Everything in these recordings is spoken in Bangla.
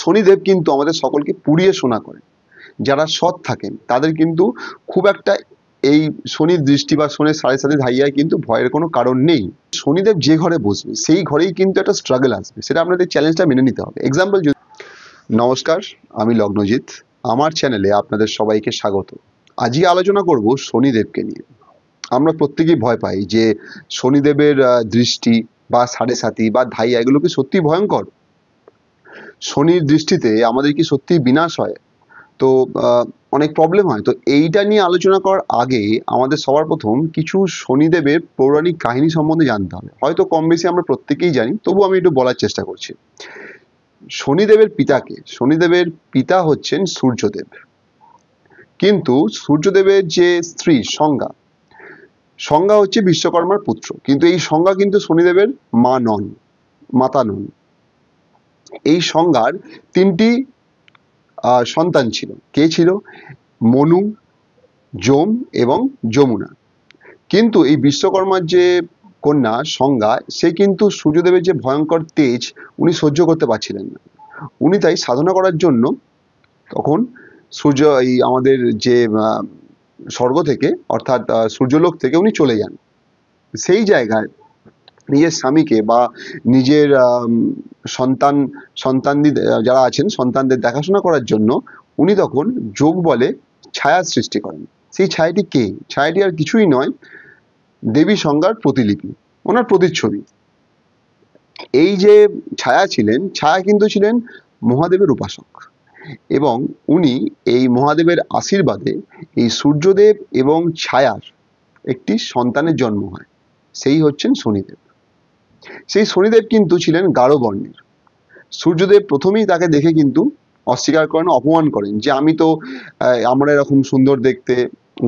শনিদেব কিন্তু আমাদের সকলকে পুড়িয়ে সোনা করে। যারা সৎ থাকেন তাদের কিন্তু খুব একটা এই শনির দৃষ্টি বা শনির সাড়ে সাথে ধাইয়ায় কিন্তু ভয়ের কোনো কারণ নেই। শনিদেব যে ঘরে বসবে সেই ঘরেই কিন্তু একটা স্ট্রাগল আসবে, সেটা আপনাদের চ্যালেঞ্জটা মেনে নিতে হবে। এক্সাম্পল, নমস্কার, আমি লগ্নজিৎ। আমার চ্যানেলে আপনাদের সবাইকে স্বাগত। আজকে আলোচনা করব শনিদেবকে নিয়ে। আমরা প্রত্যেকেই ভয় পাই যে শনিদেবের দৃষ্টি বা সাড়ে সাথী বা ধাইয়া এগুলো কি সত্যি ভয়ঙ্কর? শনির দৃষ্টিতে আমাদের কি সত্যি বিনাশ হয়? তো অনেক প্রবলেম হয়। তো এইটা নিয়ে আলোচনা করার আগে আমাদের সবার প্রথম কিছু শনিদেবের পৌরাণিক কাহিনী সম্বন্ধে জানতে হবে। হয়তো কম বেশি আমরা প্রত্যেকেই জানি, তবু আমি একটু বলার চেষ্টা করছি। শনিদেবের পিতাকে, শনিদেবের পিতা হচ্ছেন সূর্যদেব। কিন্তু সূর্যদেবের যে স্ত্রী সংজ্ঞা, সংজ্ঞা হচ্ছে বিশ্বকর্মার পুত্র, কিন্তু এই সংজ্ঞা কিন্তু শনিদেবের মা নন, মাতা নন। এই সংজ্ঞার তিনটি সন্তান ছিল। কে ছিল? মনু, যম এবং যমুনা। কিন্তু এই বিশ্বকর্মার যে কন্যা সংজ্ঞা, সে কিন্তু সূর্যদেবের যে ভয়ঙ্কর তেজ উনি সহ্য করতে পারছিলেন না। উনি তাই সাধনা করার জন্য তখন সূর্য এই আমাদের যে স্বর্গ থেকে অর্থাৎ সূর্যলোক থেকে উনি চলে যান। সেই জায়গায় নিজের স্বামীকে বা নিজের সন্তান সন্তানদের যারা আছেন সন্তানদের দেখাশোনা করার জন্য উনি তখন যোগ বলে ছায়া সৃষ্টি করেন। সেই ছায়াটি কে? ছায়াটি আর কিছুই নয়, দেবী সংজ্ঞার প্রতিলিপি, ওনার প্রতিচ্ছবি। এই যে ছায়া ছিলেন, ছায়া কিন্তু ছিলেন মহাদেবের উপাসক, এবং উনি এই মহাদেবের আশীর্বাদে এই সূর্যদেব এবং ছায়ার একটি সন্তানের জন্ম হয়, সেই হচ্ছেন শনিদেব। সেই শনিদেব কিন্তু ছিলেন গাঢ় বর্ণের। সূর্যদেব প্রথমেই তাকে দেখে কিন্তু অস্বীকার করেন, অপমান করেন যে আমি তো আমরা এরকম সুন্দর দেখতে,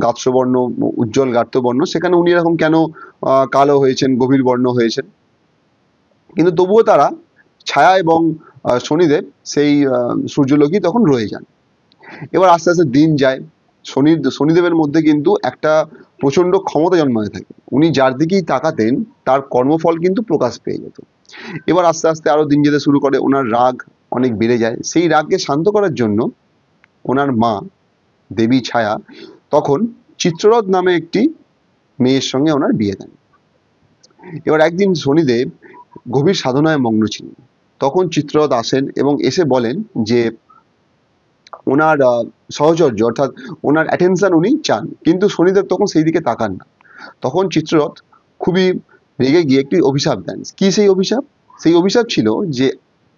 গাত্রবর্ণ উজ্জ্বল গাত্রবর্ণ, সেখানে উনি এরকম কেন কালো হয়েছেন, গভীর বর্ণ হয়েছেন। কিন্তু তবুও তারা ছায়া এবং শনিদেব সেই সূর্যলোকই তখন রয়ে যান। এবার আস্তে আস্তে দিন যায়। শনিদেবের মধ্যে কিন্তু একটা প্রচন্ড ক্ষমতা জন্মাতে থাকে। উনি যার দিকেই তাকাতেন তার কর্মফল কিন্তু প্রকাশ পেয়ে যেত। এবার আস্তে আস্তে আরো দিন যেতে শুরু করে, ওনার রাগ অনেক বেড়ে যায়। সেই রাগকে শান্ত করার জন্য ওনার মা দেবী ছায়া তখন চিত্ররথ নামে একটি মেয়ের সঙ্গে ওনার বিয়ে দেন। এবার একদিন শনিদেব গভীর সাধনায় মগ্ন ছিলেন। তখন চিত্ররথ আসেন এবং এসে বলেন যে ওনার সহচর্য অর্থাৎ ওনার অ্যাটেনশন উনি চান, কিন্তু শনিদেব তখন সেই দিকে তাকান না। তখন চিত্ররথ খুবই রেগে গিয়ে একটি অভিশাপ দেন। কি সেই অভিশাপ? সেই অভিশাপ ছিল যে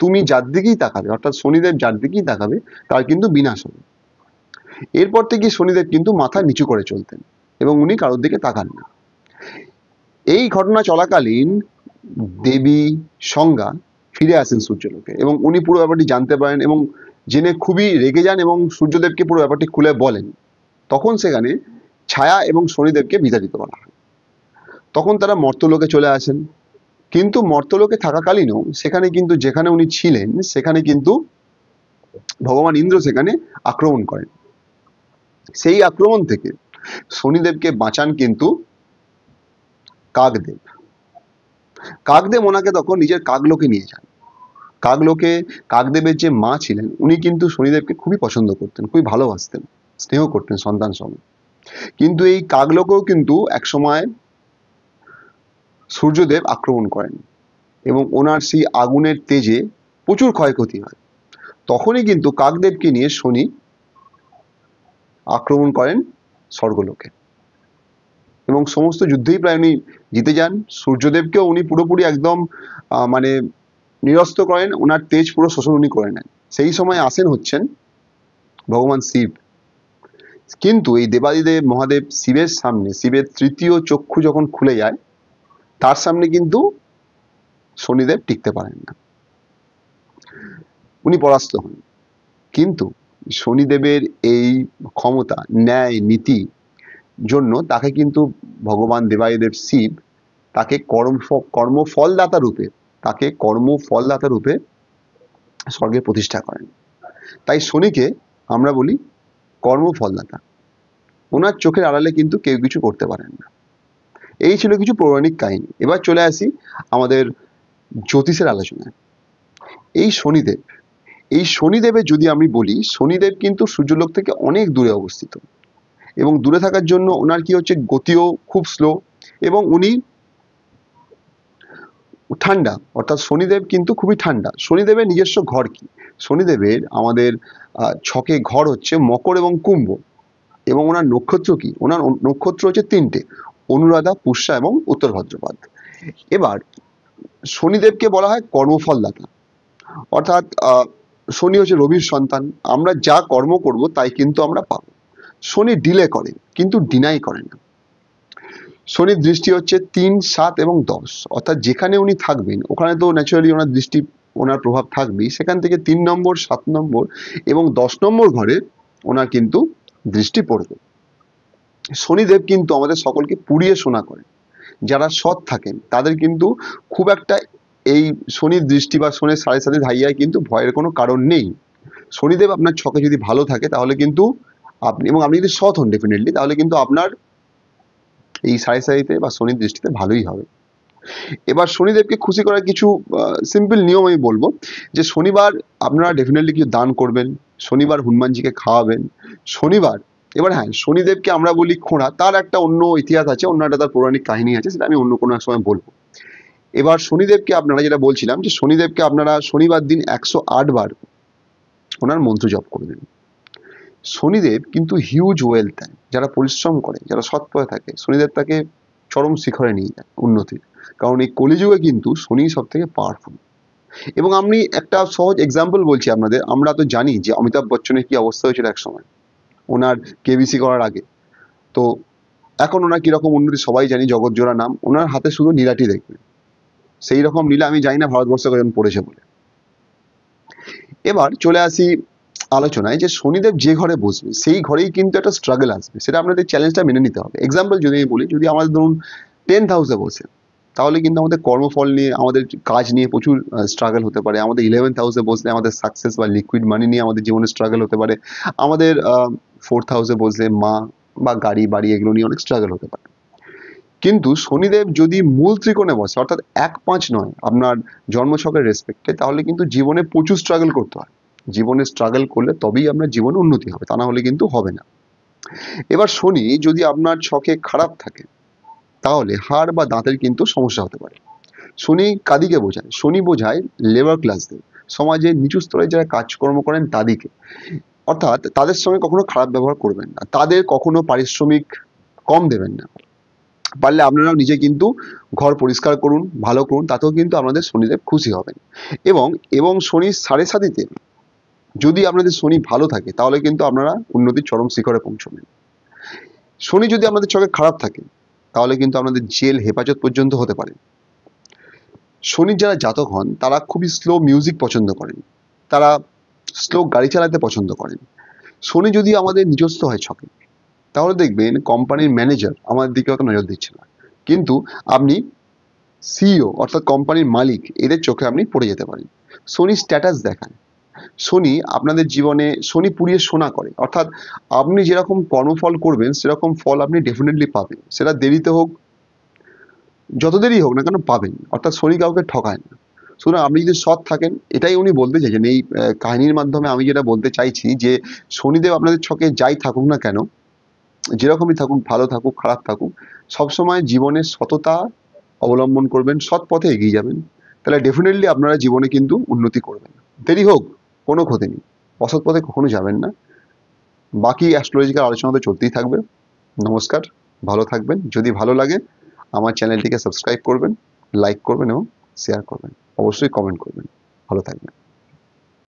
তুমি যার দিকেই তাকাবে, অর্থাৎ শনিদেব যার দিকেই তাকাবে তার কিন্তু বিনাশ হবে। এরপর থেকে শনিদেব কিন্তু মাথা নিচু করে চলতেন এবং উনি কারোর দিকে তাকান না। এই ঘটনা চলাকালীন দেবী সংজ্ঞা ফিরে আসেন সূর্যলোকে এবং উনি পুরো ব্যাপারটি জানতে পারেন এবং জেনে খুবই রেগে যান এবং সূর্যদেবকে পুরো ব্যাপারটি খুলে বলেন। তখন সেখানে ছায়া এবং শনিদেবকে বিতাড়িত করা হয়। তখন তারা মর্ত্যলোকে চলে আসেন। কিন্তু মর্ত্যলোকে থাকাকালীনও সেখানে কিন্তু যেখানে উনি ছিলেন সেখানে কিন্তু ভগবান ইন্দ্র সেখানে আক্রমণ করেন। সেই আক্রমণ থেকে শনিদেবকে বাঁচান কিন্তু কাকদেব। কাকদেব ওনাকে তখন নিজের কাকলোকে নিয়ে যান। কাকদেবের যে মা ছিলেন উনি কিন্তু শনিদেবকে খুবই পছন্দ করতেন, খুবই ভালোবাসতেন, স্নেহ করতেন সন্তান সম। কিন্তু এই কাকলোকেও কিন্তু একসময় সূর্যদেব আক্রমণ করেন এবং ওনার সেই আগুনের তেজে প্রচুর ক্ষয়ক্ষতি হয়। তখনই কিন্তু কাকদেবকে নিয়ে শনি আক্রমণ করেন স্বর্গলোকে এবং সমস্ত যুদ্ধেই প্রায় উনি জিতে যান। সূর্যদেবকেও উনি পুরোপুরি একদম মানে নিরস্ত করেন, ওনার তেজ পুরো শোষণ উনি করে নেন। সেই সময় আসেন হচ্ছেন ভগবান শিব। কিন্তু এই দেবাদিদেব মহাদেব শিবের সামনে, শিবের তৃতীয় চক্ষু যখন খুলে যায়, তার সামনে কিন্তু শনিদেব টিকতে পারেন না, উনি পরাস্ত হন। কিন্তু শনিদেবের এই ক্ষমতা, ন্যায়, নীতি জন্য তাকে কিন্তু ভগবান দেবাদিদেব শিব তাকে কর্মফলদাতা রূপে, তাকে কর্মফলদাতা রূপে স্বর্গে প্রতিষ্ঠা করেন। তাই শনিকে আমরা বলি কর্মফলদাতা। ওনার চোখের আড়ালে কিন্তু কেউ কিছু করতে পারেন না। এই ছিল কিছু পৌরাণিক কাহিনী। এবার চলে আসি আমাদের জ্যোতিষের আলোচনায়। এই শনিদেব, এই শনিদেবের যদি আমি বলি, শনিদেব কিন্তু সূর্যলোক থেকে অনেক দূরে অবস্থিত, এবং দূরে থাকার জন্য ওনার কি হচ্ছে, গতিও খুব স্লো, এবং উনি ঠান্ডা, অর্থাৎ শনিদেব কিন্তু খুবই ঠান্ডা। শনিদেবের নিজস্ব ঘর কি? শনিদেবের আমাদের ছকে ঘর হচ্ছে মকর এবং কুম্ভ, এবং ওনার নক্ষত্র কি? ওনার নক্ষত্র হচ্ছে তিনটে: অনুরাধা, পুষ্যা এবং উত্তর ভাদ্রপদ। এবার শনিদেবকে বলা হয় কর্মফলদাতা, অর্থাৎ শনি হচ্ছে রবির সন্তান। আমরা যা কর্ম করব তাই কিন্তু আমরা পাবো। শনি ডিলে করে কিন্তু ডিনাই করে না। শনির দৃষ্টি হচ্ছে 3, 7 এবং 10, অর্থাৎ যেখানে উনি থাকবেন ওখানে তো ন্যাচারালি ওনার দৃষ্টি, ওনার প্রভাব থাকবেই। সেখান থেকে 3 নম্বর, 7 নম্বর এবং 10 নম্বর ঘরে ওনার কিন্তু দৃষ্টি পড়বে। শনিদেব কিন্তু আমাদের সকলকে পুড়িয়ে সোনা করে। যারা সৎ থাকেন তাদের কিন্তু খুব একটা এই শনির দৃষ্টি বা শনির সাড়ে সাথে ধাইয়ায় কিন্তু ভয়ের কোনো কারণ নেই। শনিদেব আপনার ছকে যদি ভালো থাকে তাহলে কিন্তু আপনি, এবং আপনি যদি সৎ হন ডেফিনেটলি, তাহলে কিন্তু আপনার এই সাড়ে সাথে বা শনির দৃষ্টিতে ভালোই হবে। এবার শনিদেবকে খুশি করার কিছু সিম্পল নিয়ম আমি বলবো, যে শনিবার আপনারা ডেফিনেটলি কিছু দান করবেন, শনিবার হনুমানজিকে খাওয়াবেন। শনিবার, এবার হ্যাঁ, শনিদেবকে আমরা বলি খোঁড়া, তার একটা অন্য ইতিহাস আছে, অন্য একটা তার পৌরাণিক কাহিনী আছে, সেটা আমি অন্য কোনো এক সময় বলবো। এবার শনিদেবকে আপনারা, যেটা বলছিলাম, যে শনিদেবকে আপনারা শনিবার দিন 108 বার ওনার মন্ত্র জপ করবেন। শনিদেব কিন্তু হিউজ ওয়েলথ দেয় যারা পরিশ্রম করে, যারা সৎ পথে থাকে। শনিদেব তাকে চরম শিখরে নিয়ে যায় উন্নতির, কারণ এই কলিযুগে কিন্তু শনি সব থেকে পাওয়ারফুল। এবং আমি একটা সহজ এক্সাম্পল বলছি আপনাদের। আমরা তো জানি যে অমিতাভ বচ্চনের কি অবস্থা হয়েছিল এক সময় ওনার কেবিসি করার আগে। তো এখন ওনার কিরকম উন্নতি সবাই জানি, জগৎজোড়া নাম। ওনার হাতে শুধু নীলাটি দেখবেন, সেই রকম নীলা আমি জানি না ভারতবর্ষে কজন পড়েছে বলে। এবার চলে আসি আলোচনায়, যে শনিদেব যে ঘরে বসবে সেই ঘরেই কিন্তু একটা স্ট্রাগল আসবে, সেটা আপনাদের চ্যালেঞ্জটা মেনে নিতে হবে। এক্সাম্পল যদি আমি বলি, যদি আমাদের ধরুন 10th হাউসে বসে, তাহলে কিন্তু আমাদের কর্মফল নিয়ে, আমাদের কাজ নিয়ে প্রচুর স্ট্রাগল হতে পারে। আমাদের 11th হাউসে বসলে আমাদের সাকসেস বা লিকুইড মানি নিয়ে আমাদের জীবনে স্ট্রাগল হতে পারে। আমাদের 4th হাউসে বসলে মা বা গাড়ি বাড়ি এগুলো নিয়ে অনেক স্ট্রাগল হতে পারে। কিন্তু শনিদেব যদি মূল ত্রিকোণে বসে, অর্থাৎ 1, 5 নয়, আপনার জন্মছকের রেসপেক্টে, তাহলে কিন্তু জীবনে প্রচুর স্ট্রাগল করতে হয়। জীবনে স্ট্রাগল করলে তবেই আপনার জীবনে উন্নতি হবে, তা না হলে কিন্তু হবে না। এবার শনি যদি আপনার ছকে খারাপ থাকে, তাহলে হাড় বা দাঁতের কিন্তু সমস্যা হতে পারে। শনি কাদিকে বোঝায়? শনি বোঝায় লেবার ক্লাসদের, সমাজের নিচু স্তরে যারা কাজকর্ম করেন তাদেরকে। অর্থাৎ তাদের সঙ্গে কখনো খারাপ ব্যবহার করবেন না, তাদের কখনো পারিশ্রমিক কম দেবেন না। পারলে আপনারাও নিজে কিন্তু ঘর পরিষ্কার করুন, ভালো করুন, তাতেও কিন্তু আপনাদের শনিদেব খুশি হবেন। এবং শনির সাড়ে সাতিতে যদি আপনাদের শনি ভালো থাকে, তাহলে কিন্তু আপনারা উন্নতির চরম শিখরে পৌঁছবেন। শনি যদি আপনাদের চোখে খারাপ থাকে, তাহলে কিন্তু আপনাদের জেল, হেফাজত পর্যন্ত হতে পারে। শনির যারা জাতক হন তারা খুবই স্লো মিউজিক পছন্দ করেন, তারা স্লো গাড়ি চালাতে পছন্দ করেন। শনি যদি আমাদের নিজস্ব হয় ছকে, তাহলে দেখবেন কোম্পানির ম্যানেজার আমাদের দিকে অত নজর দিচ্ছে না, কিন্তু আপনি সিইও অর্থাৎ কোম্পানির মালিক, এদের চোখে আপনি পড়ে যেতে পারেন। শনি স্ট্যাটাস দেখায়। শনি আপনাদের জীবনে, শনি পুড়িয়ে সোনা করে, অর্থাৎ আপনি যেরকম কর্মফল করবেন সেরকম ফল আপনি ডেফিনেটলি পাবেন, সেটা দেরিতে হোক, যত দেরি হোক না কেন পাবেন। অর্থাৎ শনি কাউকে ঠকায় না। সুতরাং আপনি যদি সৎ থাকেন, এটাই উনি বলতে চাইছেন এই কাহিনীর মাধ্যমে। আমি যেটা বলতে চাইছি যে শনিদেব আপনাদের ছকে যাই থাকুক না কেন, যেরকমই থাকুক, ভালো থাকুক খারাপ থাকুক, সবসময় জীবনে সততা অবলম্বন করবেন, সৎ পথে এগিয়ে যাবেন, তাহলে ডেফিনেটলি আপনারা জীবনে কিন্তু উন্নতি করবেন। দেরি হোক, কোনো ক্ষতি নেই, অসৎ পথে কখনো যাবেন না। বাকি অ্যাস্ট্রোলজিক্যাল আলোচনা তো চলতেই থাকবে। নমস্কার, ভালো থাকবেন। যদি ভালো লাগে আমার চ্যানেলটিকে সাবস্ক্রাইব করবেন, লাইক করবেন এবং শেয়ার করবেন, অবশ্যই কমেন্ট করবেন। ভালো থাকবেন।